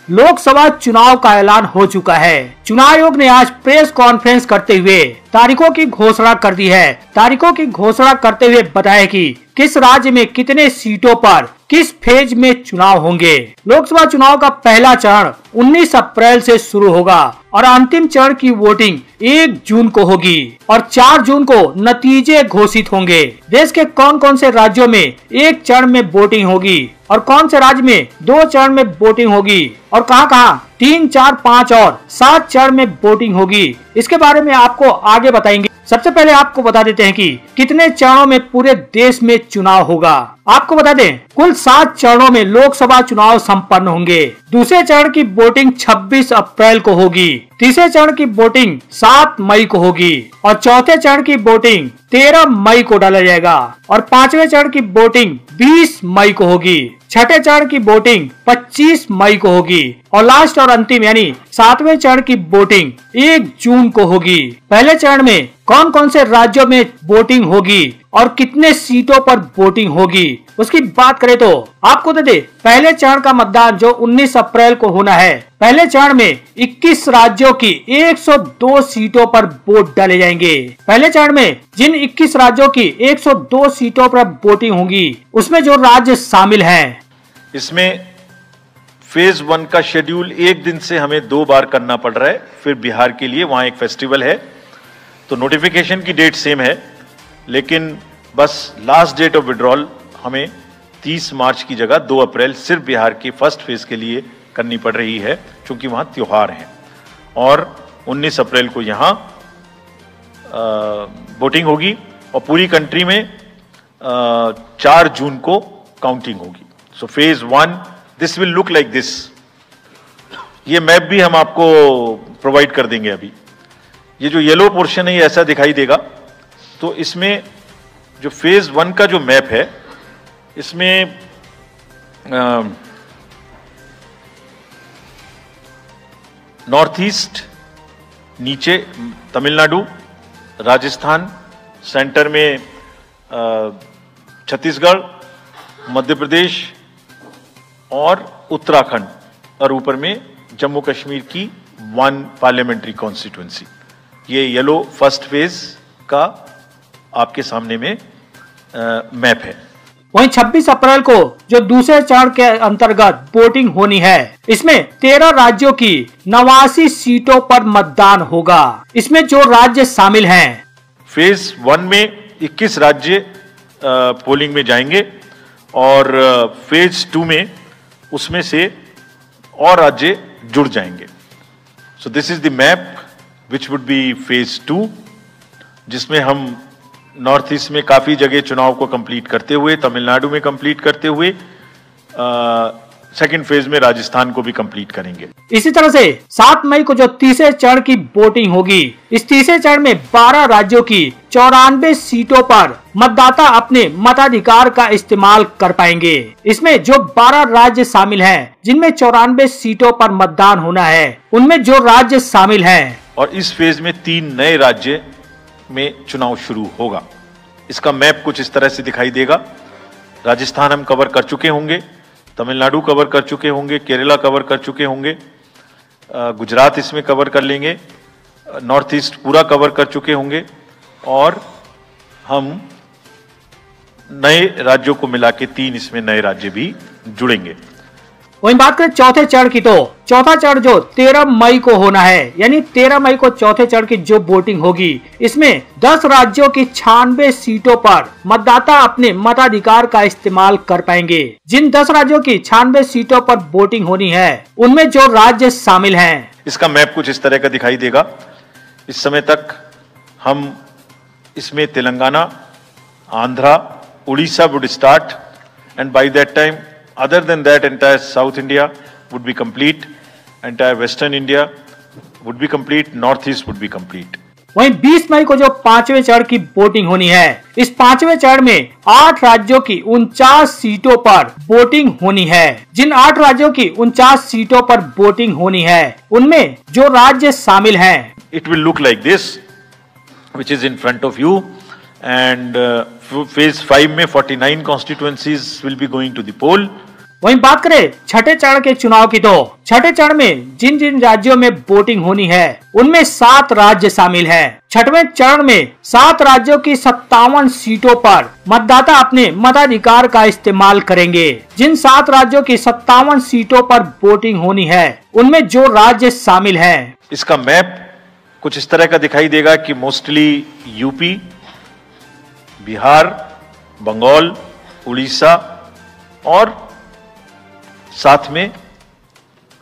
लोकसभा चुनाव का ऐलान हो चुका है। चुनाव आयोग ने आज प्रेस कॉन्फ्रेंस करते हुए तारीखों की घोषणा कर दी है। तारीखों की घोषणा करते हुए बताया कि किस राज्य में कितने सीटों पर किस फेज में चुनाव होंगे। लोकसभा चुनाव का पहला चरण 19 अप्रैल से शुरू होगा और अंतिम चरण की वोटिंग 1 जून को होगी और 4 जून को नतीजे घोषित होंगे। देश के कौन कौन से राज्यों में एक चरण में वोटिंग होगी और कौन से राज्य में 2 चरण में वोटिंग होगी और कहां-कहां 3, 4, 5 और 7 चरण में वोटिंग होगी, इसके बारे में आपको आगे बताएंगे। सबसे पहले आपको बता देते हैं कि कितने चरणों में पूरे देश में चुनाव होगा। आपको बता दें कुल 7 चरणों में लोकसभा चुनाव संपन्न होंगे। दूसरे चरण की वोटिंग 26 अप्रैल को होगी, तीसरे चरण की वोटिंग 7 मई को होगी और चौथे चरण की वोटिंग 13 मई को डाला जाएगा और 5वें चरण की वोटिंग 20 मई को होगी। छठे चरण की वोटिंग 25 मई को होगी और लास्ट और अंतिम यानी 7वें चरण की वोटिंग 1 जून को होगी। पहले चरण में कौन कौन से राज्यों में वोटिंग होगी और कितने सीटों पर वोटिंग होगी उसकी बात करें तो आपको तो दे पहले चरण का मतदान जो 19 अप्रैल को होना है। पहले चरण में 21 राज्यों की 102 सीटों पर वोट डाले जाएंगे। पहले चरण में जिन 21 राज्यों की 102 सीटों पर वोटिंग होगी उसमें जो राज्य शामिल हैं, इसमें फेज 1 का शेड्यूल एक दिन से हमें 2 बार करना पड़ रहा है। फिर बिहार के लिए वहां एक फेस्टिवल है तो नोटिफिकेशन की डेट सेम है, लेकिन बस लास्ट डेट ऑफ विड्रॉल हमें 30 मार्च की जगह 2 अप्रैल सिर्फ बिहार के फर्स्ट फेज के लिए करनी पड़ रही है क्योंकि वहां त्योहार हैं और 19 अप्रैल को यहां वोटिंग होगी और पूरी कंट्री में 4 जून को काउंटिंग होगी। So phase 1 this will look like this. ये मैप भी हम आपको प्रोवाइड कर देंगे। अभी ये जो येलो पोर्शन है ये ऐसा दिखाई देगा। तो इसमें जो फेज 1 का जो मैप है इसमें नॉर्थ ईस्ट, नीचे तमिलनाडु, राजस्थान, सेंटर में छत्तीसगढ़, मध्य प्रदेश और उत्तराखंड और ऊपर में जम्मू कश्मीर की 1 पार्लियामेंट्री कॉन्स्टिट्यूएंसी। ये येलो फर्स्ट फेज का आपके सामने में मैप है। वहीं 26 अप्रैल को जो दूसरे चरण के अंतर्गत वोटिंग होनी है इसमें 13 राज्यों की 89 सीटों पर मतदान होगा। इसमें जो राज्य शामिल हैं, फेज 1 में 21 राज्य पोलिंग में जाएंगे और फेज 2 में उसमें से और राज्य जुड़ जाएंगे। So this is the map which would be phase 2, जिसमें हम नॉर्थ ईस्ट में काफी जगह चुनाव को कंप्लीट करते हुए, तमिलनाडु में कंप्लीट करते हुए सेकंड फेज में राजस्थान को भी कंप्लीट करेंगे। इसी तरह से 7 मई को जो तीसरे चरण की वोटिंग होगी, इस तीसरे चरण में 12 राज्यों की 94 सीटों पर मतदाता अपने मताधिकार का इस्तेमाल कर पाएंगे। इसमें जो 12 राज्य शामिल हैं, जिनमें 94 सीटों पर मतदान होना है, उनमें जो राज्य शामिल हैं और इस फेज में 3 नए राज्य में चुनाव शुरू होगा। इसका मैप कुछ इस तरह से दिखाई देगा। राजस्थान हम कवर कर चुके होंगे, तमिलनाडु कवर कर चुके होंगे, केरला कवर कर चुके होंगे, गुजरात इसमें कवर कर लेंगे, नॉर्थ ईस्ट पूरा कवर कर चुके होंगे और हम नए राज्यों को मिला के 3 इसमें नए राज्य भी जुड़ेंगे। वहीं बात करें चौथे चरण की तो चौथा चरण जो 13 मई को होना है, यानी 13 मई को चौथे चरण की जो वोटिंग होगी, इसमें 10 राज्यों की 96 सीटों पर मतदाता अपने मताधिकार का इस्तेमाल कर पाएंगे। जिन 10 राज्यों की 96 सीटों पर वोटिंग होनी है, उनमें जो राज्य शामिल हैं, इसका मैप कुछ इस तरह का दिखाई देगा। इस समय तक हम इसमें Telangana, Andhra, Orissa would start and by that time other than that entire South India would be complete, entire Western India would be complete, North East would be complete. वहीं 20 मई को जो 5वें चरण की वोटिंग होनी है, इस 5वें चरण में 8 राज्यों की 49 सीटों पर वोटिंग होनी है। जिन 8 राज्यों की 49 सीटों पर वोटिंग होनी है, उनमें जो राज्य शामिल हैं, It will look like this, which is in front of you, and phase 5 में 49 constituencies will be going to the poll. वहीं बात करें छठे चरण के चुनाव की तो छठे चरण में जिन जिन राज्यों में वोटिंग होनी है उनमें 7 राज्य शामिल हैं। छठवें चरण में 7 राज्यों की 57 सीटों पर मतदाता अपने मताधिकार का इस्तेमाल करेंगे। जिन 7 राज्यों की 57 सीटों पर वोटिंग होनी है उनमें जो राज्य शामिल हैं। इसका मैप कुछ इस तरह का दिखाई देगा कि मोस्टली यूपी, बिहार, बंगाल, उड़ीसा और साथ में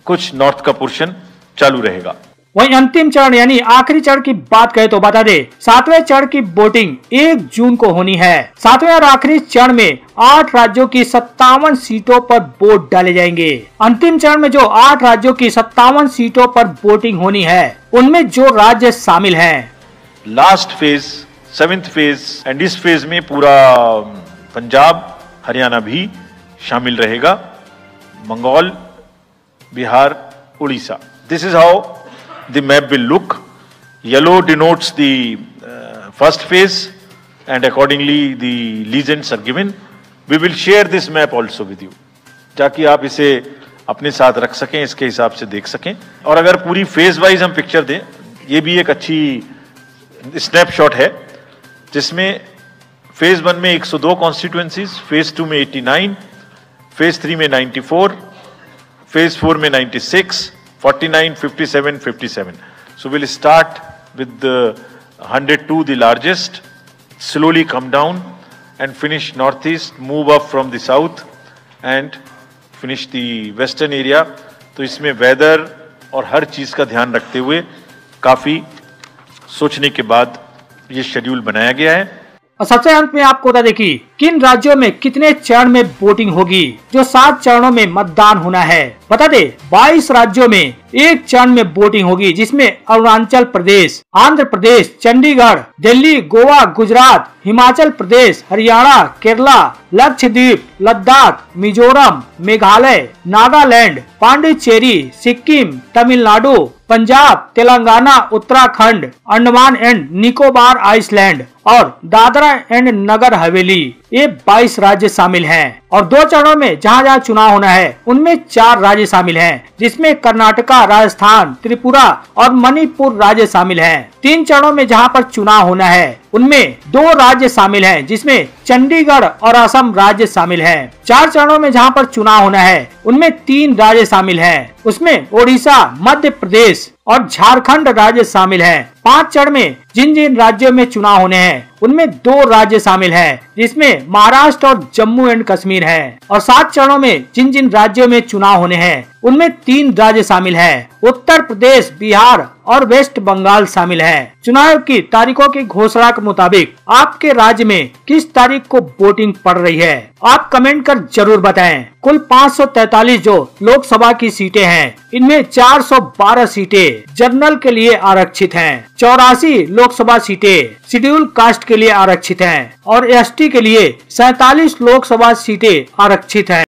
कुछ नॉर्थ का पोर्शन चालू रहेगा। वहीं अंतिम चरण यानी आखिरी चरण की बात करें तो बता दे 7वें चरण की वोटिंग 1 जून को होनी है। 7वें और आखिरी चरण में 8 राज्यों की 57 सीटों पर वोट डाले जाएंगे। अंतिम चरण में जो 8 राज्यों की 57 सीटों पर वोटिंग होनी है उनमें जो राज्य शामिल हैं। Last phase 7th phase and इस फेज में पूरा पंजाब, हरियाणा भी शामिल रहेगा, Bengal, Bihar, Orissa. This is how the map will look. Yellow denotes the first phase and accordingly the legends are given. We will share this map also with you ताकि आप इसे अपने साथ रख सकें, इसके हिसाब से देख सकें। और अगर पूरी फेज वाइज हम पिक्चर दें, ये भी एक अच्छी स्नैपशॉट है जिसमें फेज 1 में 102 कॉन्स्टिट्यूएंसीज, फेज 2 में 89, फेज 3 में 94, फेज 4 में 96, 49, 57, 57. So we'll start with the 102, the largest, slowly come down and finish northeast, move up from the south and finish the western area. तो इसमें वेदर और हर चीज का ध्यान रखते हुए काफी सोचने के बाद ये शेड्यूल बनाया गया है। और सबसे अंत में आपको बता दें कि किन राज्यों में कितने चरण में वोटिंग होगी। जो 7 चरणों में मतदान होना है, बता दे 22 राज्यों में 1 चरण में वोटिंग होगी, जिसमें अरुणाचल प्रदेश, आंध्र प्रदेश, चंडीगढ़, दिल्ली, गोवा, गुजरात, हिमाचल प्रदेश, हरियाणा, केरला, लक्षद्वीप, लद्दाख, मिजोरम, मेघालय, नागालैंड, पांडिचेरी, सिक्किम, तमिलनाडु, पंजाब, तेलंगाना, उत्तराखंड, अंडमान एंड निकोबार आइसलैंड और दादरा एंड नगर हवेली, ये 22 राज्य शामिल हैं। और 2 चरणों में जहां जहां चुनाव होना है उनमें 4 राज्य शामिल हैं, जिसमें कर्नाटका, राजस्थान, त्रिपुरा और मणिपुर राज्य शामिल हैं। 3 चरणों में जहां पर चुनाव होना है उनमें 2 राज्य शामिल हैं, जिसमें चंडीगढ़ और असम राज्य शामिल हैं। 4 चरणों में जहां पर चुनाव होना है उनमें 3 राज्य शामिल हैं, उसमें ओडिशा, मध्य प्रदेश और झारखंड राज्य शामिल हैं। 5 चरण में जिन जिन राज्यों में चुनाव होने हैं उनमें 2 राज्य शामिल हैं, जिसमें महाराष्ट्र और जम्मू एंड कश्मीर है। और 7 चरणों में जिन जिन राज्यों में चुनाव होने हैं उनमें 3 राज्य शामिल हैं, उत्तर प्रदेश, बिहार और वेस्ट बंगाल शामिल हैं। चुनाव की तारीखों की घोषणा के मुताबिक आपके राज्य में किस तारीख को वोटिंग पड़ रही है, आप कमेंट कर जरूर बताएं। कुल 543 जो लोकसभा की सीटें हैं, इनमें 412 सीटें जनरल के लिए आरक्षित हैं, 84 लोकसभा सीटें शेड्यूल कास्ट के लिए आरक्षित हैं और एसटी के लिए 47 लोकसभा सीटें आरक्षित हैं।